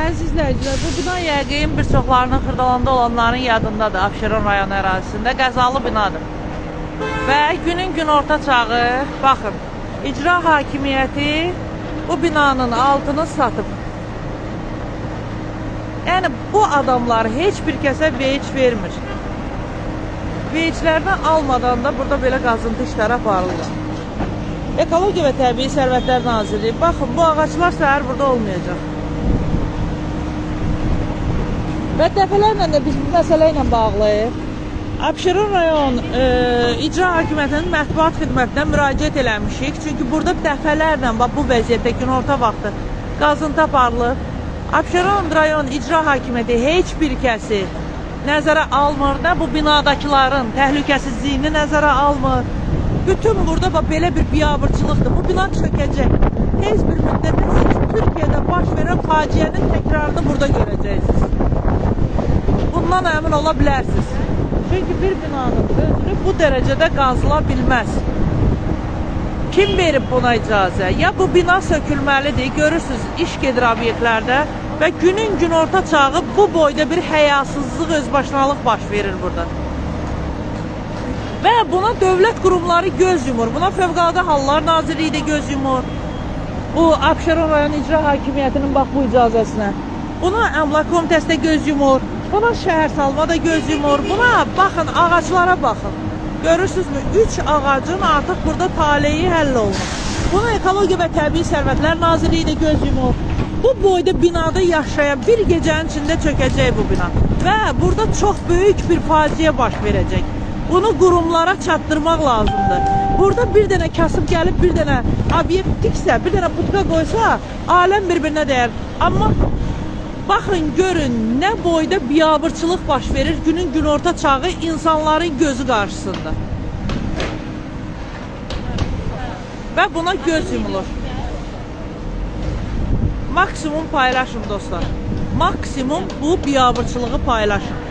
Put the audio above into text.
Əziz izləyicilər, bu bina yəqin bir çoxlarının Xırdalanda olanların yadındadır. Abşeron rayonu ərazisində qəzalı binadır. Və günün günorta çağı, baxın, icra hakimiyyəti bu binanın altını satıb. Yəni bu adamlar heç bir kəsə vec vermir. Veclərdən almadan da burada belə qazıntı işləri aparılır. Ekologiya və Təbii Sərvətlər Nazirliyi, baxın, bu ağaçlar səhər burada olmayacaq. Və dəfələrlə də biz bu məsələ ilə bağlı Abşeron rayon icra hakimiyyətinin mətbuat xidmətinə müraciət eləmişik. Çünki burada dəfələrlə bu vəziyyətdə günorta vaxtı qazıntı aparılır. Abşeron rayon icra hakimiyyəti heç bir kəsi nəzərə almır, nə bu binadakiların təhlükəsizliyini nəzərə almır. Bütün burada belə bir biabırçılıqdır. Bu bina çökəcək. Tez bir müddətdə siz Türkiyədə baş verən faciənin təkrarını burada görəcəksiniz. Bundan əmin ola bilərsiniz. Çünki bir binanın özünü bu dərəcədə qazıla bilməz. Kim verib buna icazə? Ya bu bina sökülməlidir, görürsünüz, iş gedir obyektlərdə və günün günorta çağı bu boyda bir həyasızlıq, özbaşınalıq baş verir burada. Və buna dövlət qurumları göz yumur. Buna Fövqəladə Hallar Nazirliyi də göz yumur. Bu Abşeron rayon icra hakimiyyətinin bax bu icazəsinə. Buna Əmlak Komitəsi də göz yumur. Buna şəhərsalma da göz yumur. Buna baxın, ağaçlara baxın. Görürsünüzmü? 3 ağacın artıq burada taleyi həll olunur. Buna Ekologiya və Təbii Sərvətlər Nazirliyi də göz yumur. Bu boyda binada yaşayan bir gecənin içində çökəcək bu bina. Və burada çox böyük bir faciə baş verəcək. Bunu qurumlara çatdırmaq lazımdır. Burada bir dənə kasıb gəlib bir dənə obyekt tiksə, bir dənə putka qoysa, aləm bir-birinə dəyər. Amma baxın, görün, nə boyda biabırçılıq baş verir günün günorta çağı insanların gözü qarşısında. Və buna göz yumulur. Maksimum paylaşın dostlar. Maksimum bu biabırçılığı paylaşın.